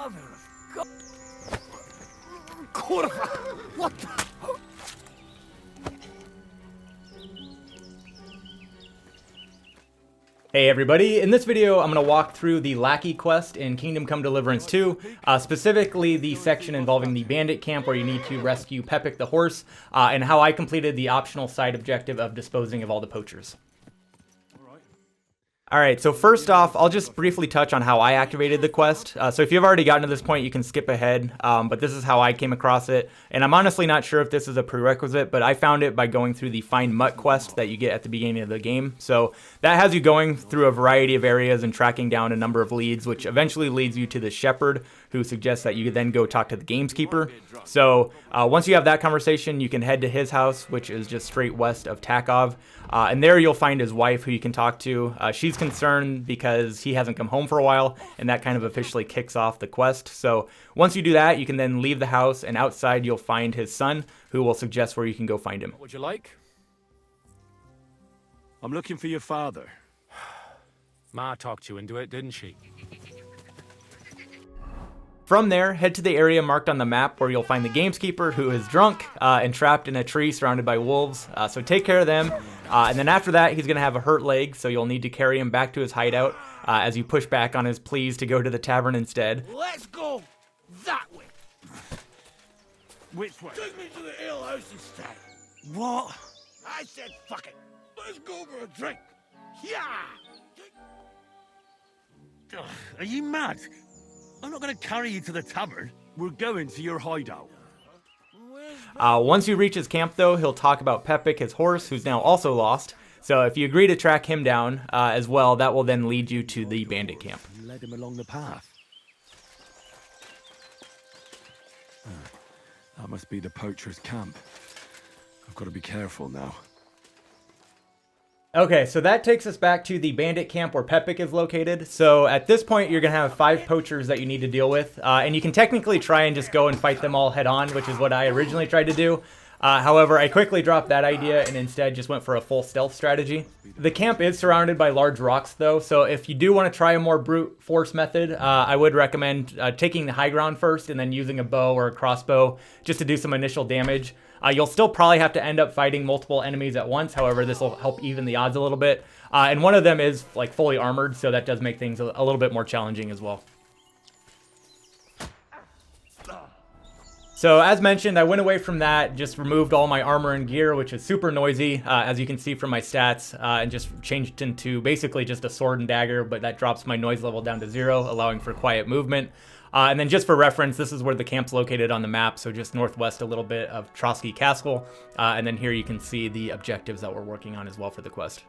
Mother of God. Corva! What the? Hey everybody, in this video I'm going to walk through the Lackey Quest in Kingdom Come Deliverance 2, specifically the section involving the bandit camp where you need to rescue Pepik the horse, and how I completed the optional side objective of disposing of all the poachers. Alright, so first off, I'll just briefly touch on how I activated the quest. So if you've already gotten to this point, you can skip ahead, but this is how I came across it. And I'm honestly not sure if this is a prerequisite, but I found it by going through the Find Mutt quest that you get at the beginning of the game. So that has you going through a variety of areas and tracking down a number of leads, which eventually leads you to the shepherd, who suggests that you then go talk to the gamekeeper. So once you have that conversation, you can head to his house, which is just straight west of Takov. And there you'll find his wife, who you can talk to. She's concerned because he hasn't come home for a while, and that kind of officially kicks off the quest. So once you do that, you can then leave the house, and outside you'll find his son, who will suggest where you can go find him. What would you like? I'm looking for your father. Ma talked you into it, didn't she? From there, head to the area marked on the map where you'll find the gamekeeper, who is drunk and trapped in a tree surrounded by wolves. So take care of them. And then after that, he's going to have a hurt leg, so you'll need to carry him back to his hideout as you push back on his pleas to go to the tavern instead. Let's go that way. Which way? Take me to the ale house instead. What? I said fuck it. Let's go for a drink. Yeah. Ugh, are you mad? I'm not going to carry you to the tavern. We're going to your hideout. Once you reach his camp, though, he'll talk about Pepik, his horse, who's now also lost. So if you agree to track him down as well, that will then lead you to the bandit camp. You led him along the path. That must be the Poachers' camp. I've got to be careful now. Okay, so that takes us back to the bandit camp where Pepik is located. So at this point, you're going to have 5 poachers that you need to deal with. And you can technically try and just go and fight them all head on, which is what I originally tried to do. However, I quickly dropped that idea and instead just went for a full stealth strategy. The camp is surrounded by large rocks, though, so if you do want to try a more brute force method, I would recommend taking the high ground first and then using a bow or a crossbow just to do some initial damage. You'll still probably have to end up fighting multiple enemies at once. However, this will help even the odds a little bit. And one of them is like fully armored, so that does make things a little bit more challenging as well. So as mentioned, I went away from that, just removed all my armor and gear, which is super noisy, as you can see from my stats, and just changed into basically just a sword and dagger, but that drops my noise level down to 0, allowing for quiet movement. And then just for reference, this is where the camp's located on the map, so just northwest a little bit of Schrawgs Castle. And then here you can see the objectives that we're working on as well for the quest.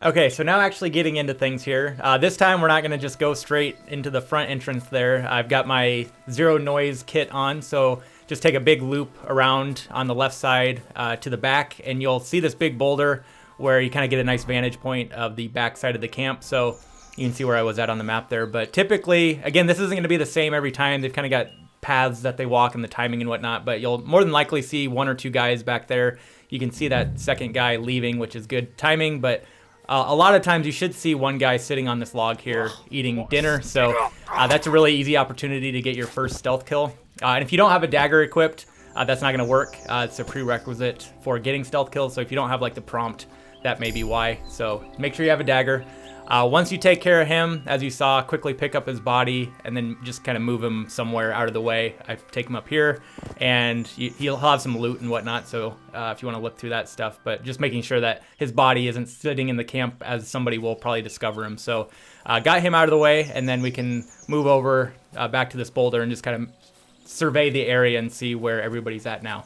Okay, so now actually getting into things here. This time we're not going to just go straight into the front entrance there. I've got my zero noise kit on, so just take a big loop around on the left side to the back, and you'll see this big boulder where you kind of get a nice vantage point of the back side of the camp. So you can see where I was at on the map there. But typically, again, this isn't going to be the same every time. They've kind of got paths that they walk and the timing and whatnot, but you'll more than likely see 1 or 2 guys back there. You can see that second guy leaving, which is good timing, but a lot of times you should see one guy sitting on this log here eating dinner, so that's a really easy opportunity to get your first stealth kill. And if you don't have a dagger equipped, that's not going to work. It's a prerequisite for getting stealth kills, so if you don't have like the prompt, that may be why. So make sure you have a dagger. Once you take care of him, as you saw, quickly pick up his body and then just kind of move him somewhere out of the way. I take him up here, and he'll have some loot and whatnot, so if you want to look through that stuff, but just making sure that his body isn't sitting in the camp, as somebody will probably discover him. So got him out of the way, and then we can move over back to this boulder and just kind of survey the area and see where everybody's at now.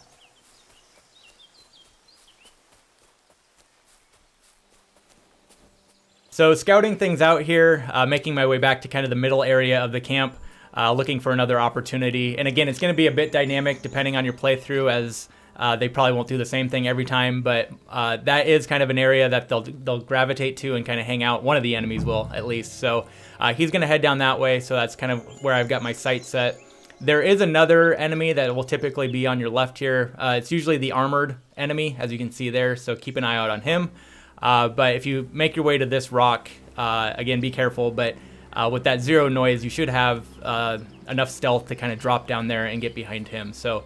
So scouting things out here, making my way back to kind of the middle area of the camp, looking for another opportunity. And again, it's going to be a bit dynamic depending on your playthrough, as they probably won't do the same thing every time, but that is kind of an area that they'll gravitate to and kind of hang out. One of the enemies will, at least. So he's going to head down that way, so that's kind of where I've got my sight set. There is another enemy that will typically be on your left here. It's usually the armored enemy, as you can see there, so keep an eye out on him. But if you make your way to this rock, Again, be careful, but with that 0 noise, you should have enough stealth to kind of drop down there and get behind him. So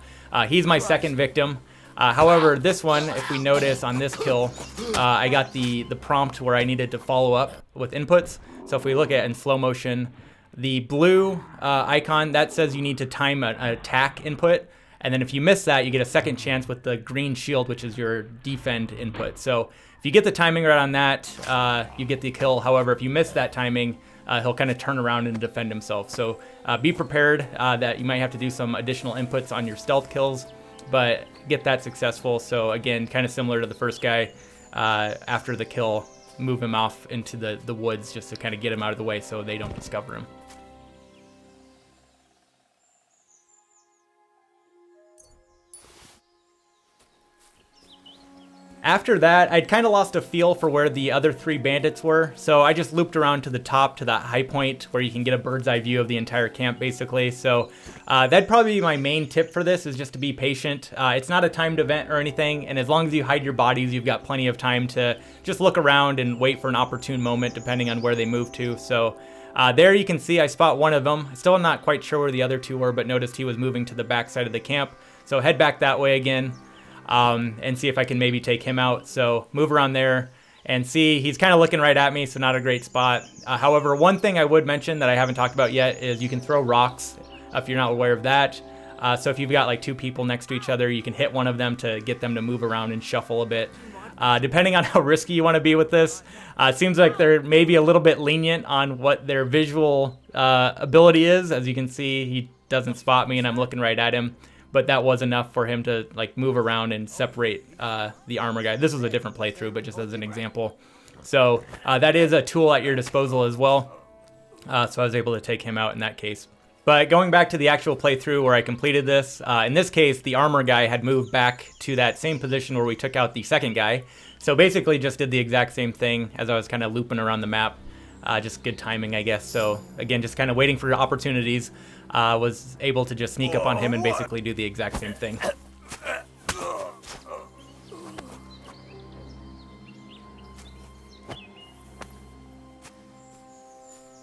he's my second victim. However, this one, if we notice on this kill, I got the prompt where I needed to follow up with inputs. So if we look at in slow motion, the blue icon, that says you need to time an attack input. And then if you miss that, you get a second chance with the green shield, which is your defend input. So if you get the timing right on that, you get the kill. However, if you miss that timing, he'll kind of turn around and defend himself. So be prepared that you might have to do some additional inputs on your stealth kills, but get that successful. So again, kind of similar to the first guy, after the kill, move him off into the woods just to kind of get him out of the way so they don't discover him. After that, I'd kind of lost a feel for where the other 3 bandits were, so I just looped around to the top to that high point where you can get a bird's eye view of the entire camp, basically. So that'd probably be my main tip for this, is just to be patient. It's not a timed event or anything, and as long as you hide your bodies, you've got plenty of time to just look around and wait for an opportune moment, depending on where they move to. So there you can see I spot one of them. Still not quite sure where the other 2 were, but noticed he was moving to the back side of the camp. So head back that way again. And see if I can maybe take him out. So move around there and see, he's kind of looking right at me, so not a great spot. However, one thing I would mention that I haven't talked about yet is you can throw rocks if you're not aware of that. So if you've got like 2 people next to each other, you can hit one of them to get them to move around and shuffle a bit. Depending on how risky you want to be with this, it seems like they're maybe a little bit lenient on what their visual ability is. As you can see, he doesn't spot me and I'm looking right at him. But that was enough for him to like move around and separate the armor guy. This was a different playthrough, but just as an example. So that is a tool at your disposal as well. So I was able to take him out in that case. But going back to the actual playthrough where I completed this, in this case, the armor guy had moved back to that same position where we took out the second guy. So basically just did the exact same thing as I was kind of looping around the map. Just good timing, I guess. So again, just kind of waiting for opportunities. Was able to just sneak up on him and basically do the exact same thing.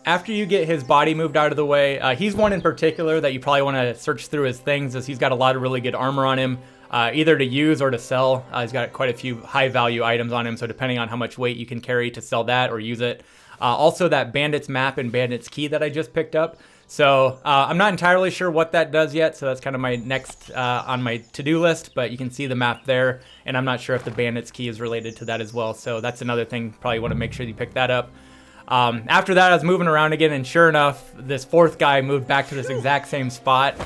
After you get his body moved out of the way, he's one in particular that you probably want to search through his things, as he's got a lot of really good armor on him, either to use or to sell. He's got quite a few high value items on him, so depending on how much weight you can carry to sell that or use it. Also that bandits map and bandits key that I just picked up. So I'm not entirely sure what that does yet, so that's kind of my next on my to-do list, but you can see the map there, and I'm not sure if the bandits key is related to that as well, so that's another thing, probably want to make sure you pick that up. After that, I was moving around again, and sure enough, this 4th guy moved back to this exact same spot,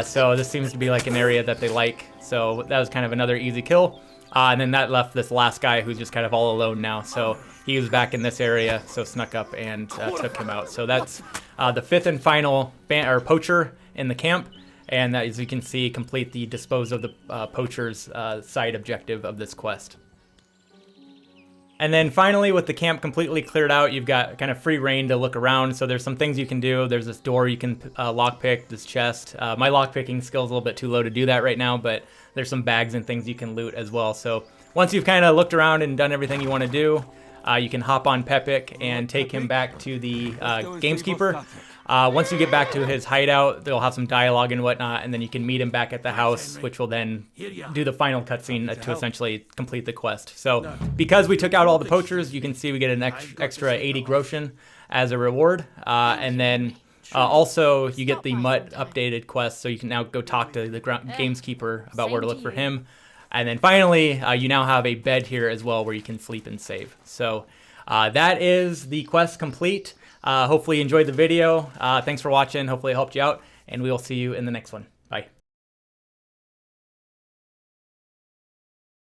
so this seems to be like an area that they like, so that was kind of another easy kill. And then that left this last guy who's just kind of all alone now, so he was back in this area, so snuck up and took him out. So that's the 5th and final poacher in the camp, and that, as you can see, complete the dispose of the poachers side objective of this quest. And then finally, with the camp completely cleared out, you've got kind of free reign to look around. So there's some things you can do. There's this door you can lockpick, this chest. My lockpicking skill is a little bit too low to do that right now, but there's some bags and things you can loot as well. So once you've kind of looked around and done everything you want to do, you can hop on Pepik and take him back to the gamekeeper. Once you get back to his hideout, they'll have some dialogue and whatnot, and then you can meet him back at the house, which will then do the final cutscene to essentially complete the quest. So because we took out all the poachers, you can see we get an extra 80 groschen as a reward. And then also you get the Mutt updated quest, so you can now go talk to the gamekeeper about where to look for him. And then finally, you now have a bed here as well where you can sleep and save. So that is the quest complete. Hopefully you enjoyed the video. Thanks for watching. Hopefully it helped you out, and we will see you in the next one.